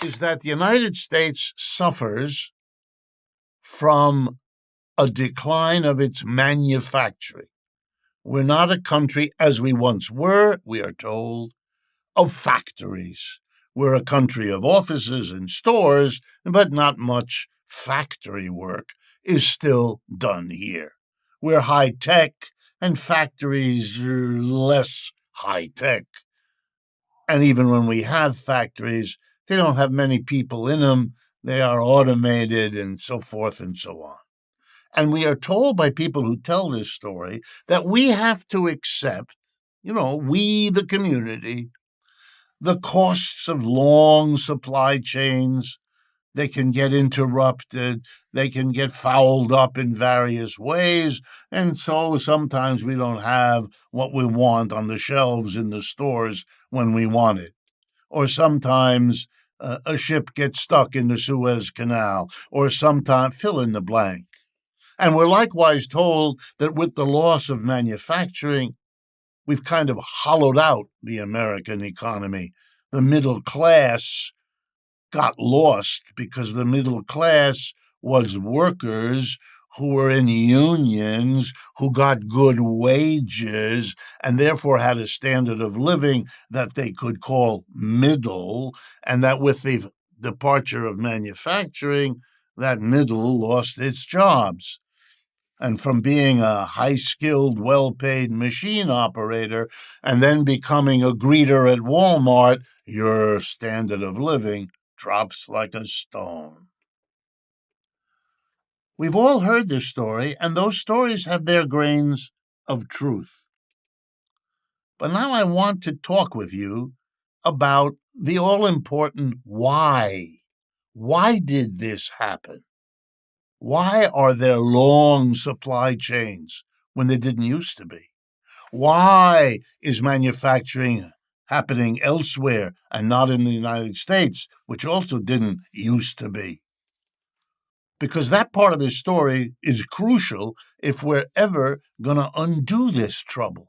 is that the United States suffers from a decline of its manufacturing. We're not a country, as we once were, we are told, of factories. We're a country of offices and stores, but not much factory work is still done here. We're high-tech, and factories are less high-tech. And even when we have factories, they don't have many people in them. They are automated and so forth and so on. And we are told by people who tell this story that we have to accept, we, the community, the costs of long supply chains. They can get interrupted. They can get fouled up in various ways. And so sometimes we don't have what we want on the shelves in the stores when we want it. Or sometimes a ship gets stuck in the Suez Canal. Or sometimes, fill in the blank. And we're likewise told that with the loss of manufacturing, we've kind of hollowed out the American economy. The middle class got lost because the middle class was workers who were in unions, who got good wages, and therefore had a standard of living that they could call middle, and that with the departure of manufacturing, that middle lost its jobs. And from being a high-skilled, well-paid machine operator and then becoming a greeter at Walmart, your standard of living drops like a stone. We've all heard this story, and those stories have their grains of truth. But now I want to talk with you about the all-important why. Why did this happen? Why are there long supply chains when there didn't used to be? Why is manufacturing happening elsewhere and not in the United States, which also didn't used to be? Because that part of this story is crucial if we're ever going to undo this trouble.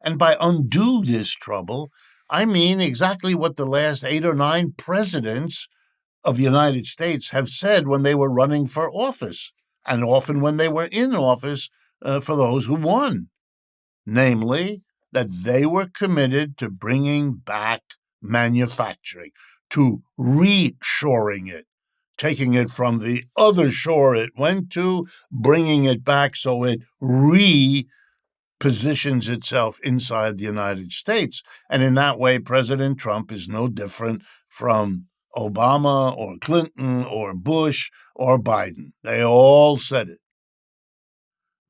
And by undo this trouble, I mean exactly what the last 8 or 9 presidents of the United States have said when they were running for office, and often when they were in office for those who won. Namely, that they were committed to bringing back manufacturing, to reshoring it, taking it from the other shore it went to, bringing it back so it repositions itself inside the United States. And in that way, President Trump is no different from Obama or Clinton or Bush or Biden. They all said it.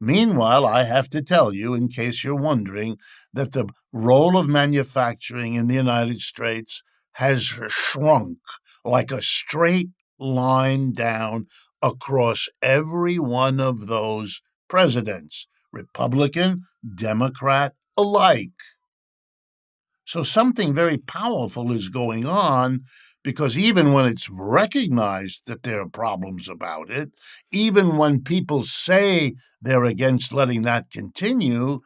Meanwhile, I have to tell you, in case you're wondering, that the role of manufacturing in the United States has shrunk like a straight line down across every one of those presidents, Republican, Democrat alike. So something very powerful is going on, because even when it's recognized that there are problems about it, even when people say they're against letting that continue,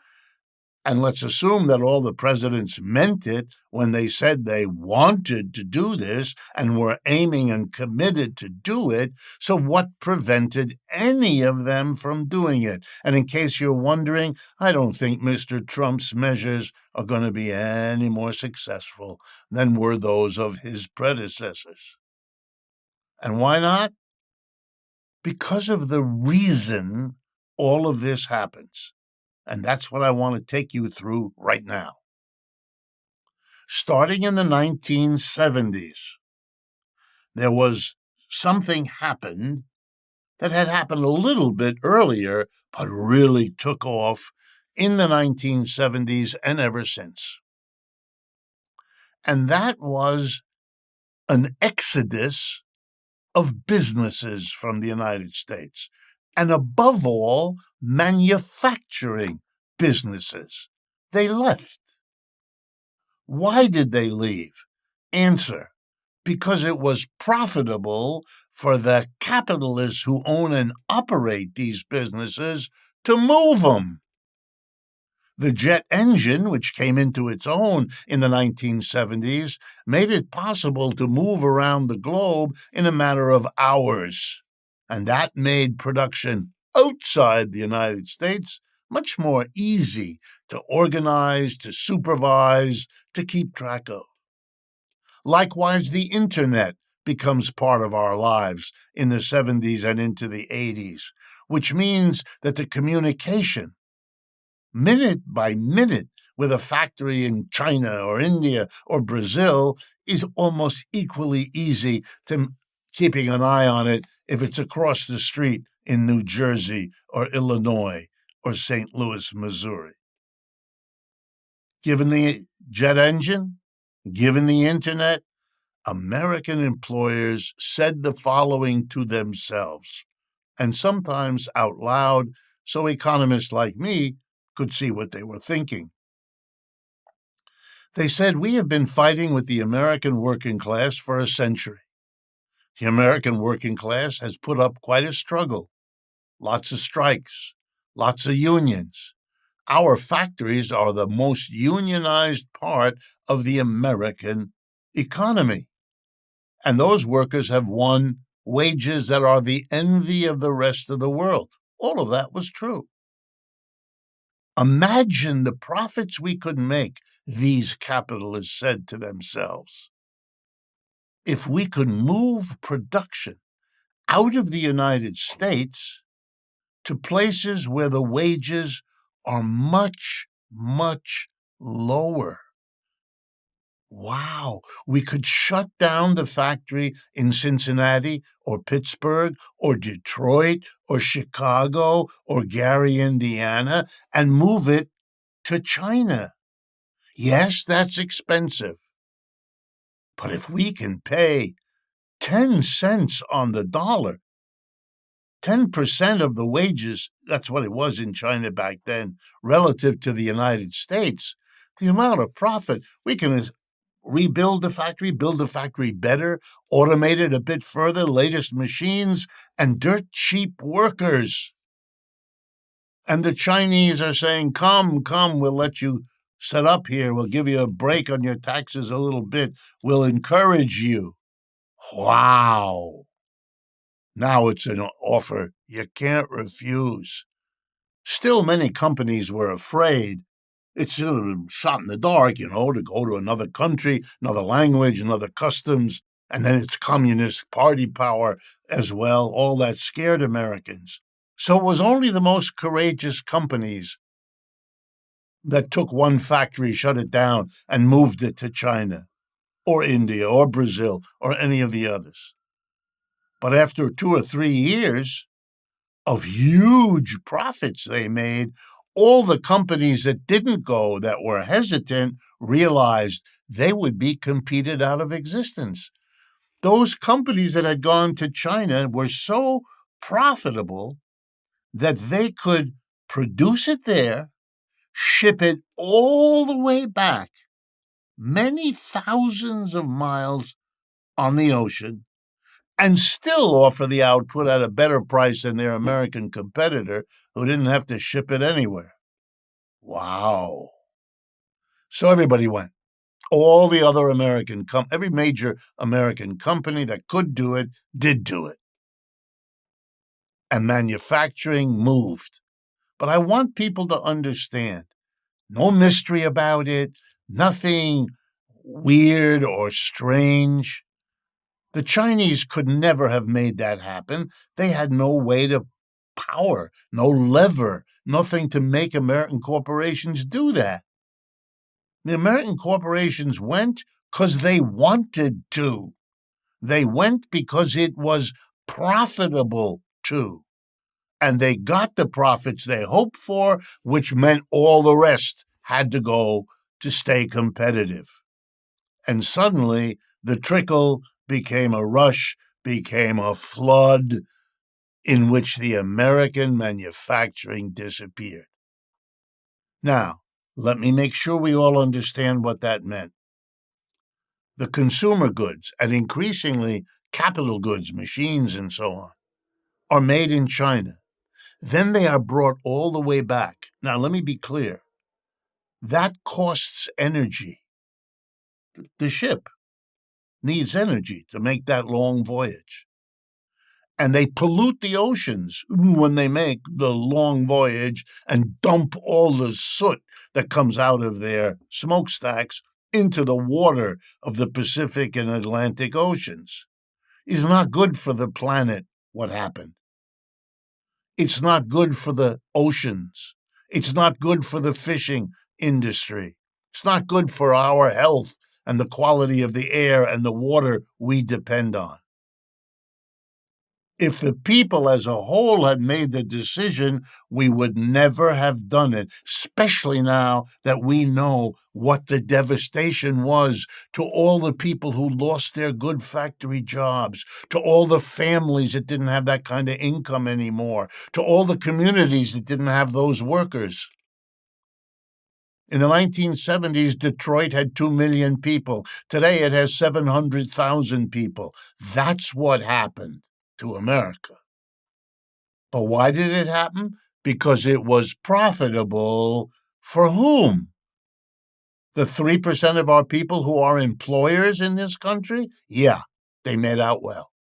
and let's assume that all the presidents meant it when they said they wanted to do this and were aiming and committed to do it, so what prevented any of them from doing it? And in case you're wondering, I don't think Mr. Trump's measures are going to be any more successful than were those of his predecessors. And why not? Because of the reason all of this happens. And that's what I want to take you through right now. Starting in the 1970s, there was something happened that had happened a little bit earlier, but really took off in the 1970s and ever since. And that was an exodus of businesses from the United States, and above all, manufacturing businesses. They left. Why did they leave? Answer: because it was profitable for the capitalists who own and operate these businesses to move them. The jet engine, which came into its own in the 1970s, made it possible to move around the globe in a matter of hours. And that made production outside the United States much more easy to organize, to supervise, to keep track of. Likewise, the internet becomes part of our lives in the 70s and into the 80s, which means that the communication, minute by minute, with a factory in China or India or Brazil is almost equally easy to keeping an eye on it if it's across the street in New Jersey or Illinois or St. Louis, Missouri. Given the jet engine, given the internet, American employers said the following to themselves, and sometimes out loud, so economists like me could see what they were thinking. They said, "We have been fighting with the American working class for a century. The American working class has put up quite a struggle, lots of strikes, lots of unions. Our factories are the most unionized part of the American economy. And those workers have won wages that are the envy of the rest of the world." All of that was true. Imagine the profits we could make, these capitalists said to themselves, if we could move production out of the United States to places where the wages are much, much lower. Wow, we could shut down the factory in Cincinnati or Pittsburgh or Detroit or Chicago or Gary, Indiana, and move it to China. Yes, that's expensive. But if we can pay 10 cents on the dollar, 10% of the wages, that's what it was in China back then, relative to the United States, the amount of profit, we can rebuild the factory, build the factory better, automate it a bit further, latest machines, and dirt cheap workers. And the Chinese are saying, come, we'll let you set up here. We'll give you a break on your taxes a little bit. We'll encourage you. Wow. Now it's an offer you can't refuse. Still, many companies were afraid. It's sort of a shot in the dark, to go to another country, another language, another customs, and then it's communist party power as well. All that scared Americans. So it was only the most courageous companies that took one factory, shut it down, and moved it to China or India or Brazil or any of the others. But after 2 or 3 years of huge profits they made, all the companies that didn't go, that were hesitant, realized they would be competed out of existence. Those companies that had gone to China were so profitable that they could produce it there, ship it all the way back, many thousands of miles on the ocean, and still offer the output at a better price than their American competitor who didn't have to ship it anywhere. Wow. So everybody went. All the other every major American company that could do it did do it. And manufacturing moved. But I want people to understand, no mystery about it, nothing weird or strange. The Chinese could never have made that happen. They had no way to power, no lever, nothing to make American corporations do that. The American corporations went because they wanted to. They went because it was profitable to. And they got the profits they hoped for, which meant all the rest had to go to stay competitive. And suddenly, the trickle became a rush, became a flood in which the American manufacturing disappeared. Now, let me make sure we all understand what that meant. The consumer goods, and increasingly capital goods, machines and so on, are made in China. Then they are brought all the way back. Now, let me be clear. That costs energy. The ship needs energy to make that long voyage. And they pollute the oceans when they make the long voyage and dump all the soot that comes out of their smokestacks into the water of the Pacific and Atlantic Oceans. It's not good for the planet what happened. It's not good for the oceans. It's not good for the fishing industry. It's not good for our health and the quality of the air and the water we depend on. If the people as a whole had made the decision, we would never have done it, especially now that we know what the devastation was to all the people who lost their good factory jobs, to all the families that didn't have that kind of income anymore, to all the communities that didn't have those workers. In the 1970s, Detroit had 2 million people. Today, it has 700,000 people. That's what happened to America. But why did it happen? Because it was profitable for whom? The 3% of our people who are employers in this country? Yeah, they made out well.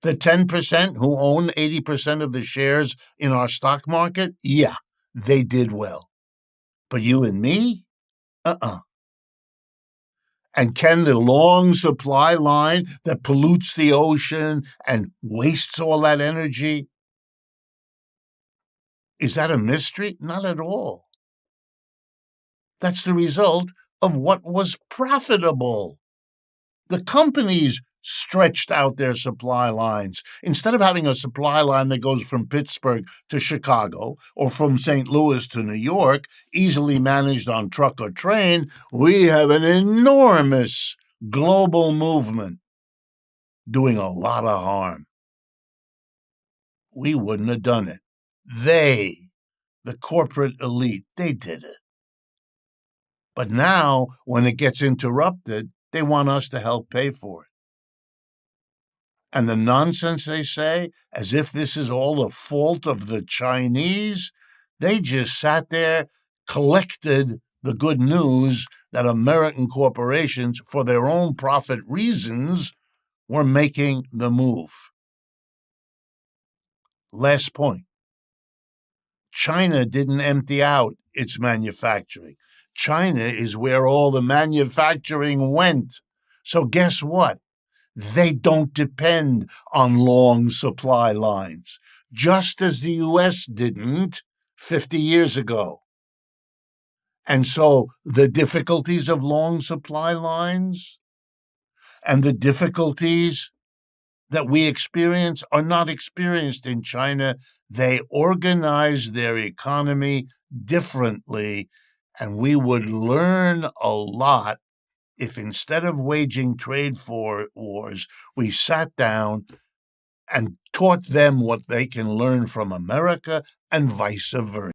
The 10% who own 80% of the shares in our stock market? Yeah, they did well. But you and me? And can the long supply line that pollutes the ocean and wastes all that energy, is that a mystery? Not at all. That's the result of what was profitable. The companies stretched out their supply lines. Instead of having a supply line that goes from Pittsburgh to Chicago or from St. Louis to New York, easily managed on truck or train, we have an enormous global movement doing a lot of harm. We wouldn't have done it. They, the corporate elite, they did it. But now, when it gets interrupted, they want us to help pay for it. And the nonsense they say, as if this is all the fault of the Chinese, they just sat there, collected the good news that American corporations, for their own profit reasons, were making the move. Last point. China didn't empty out its manufacturing. China is where all the manufacturing went. So guess what? They don't depend on long supply lines, just as the U.S. didn't 50 years ago. And so the difficulties of long supply lines and the difficulties that we experience are not experienced in China. They organize their economy differently, and we would learn a lot if instead of waging trade wars, we sat down and taught them what they can learn from America and vice versa.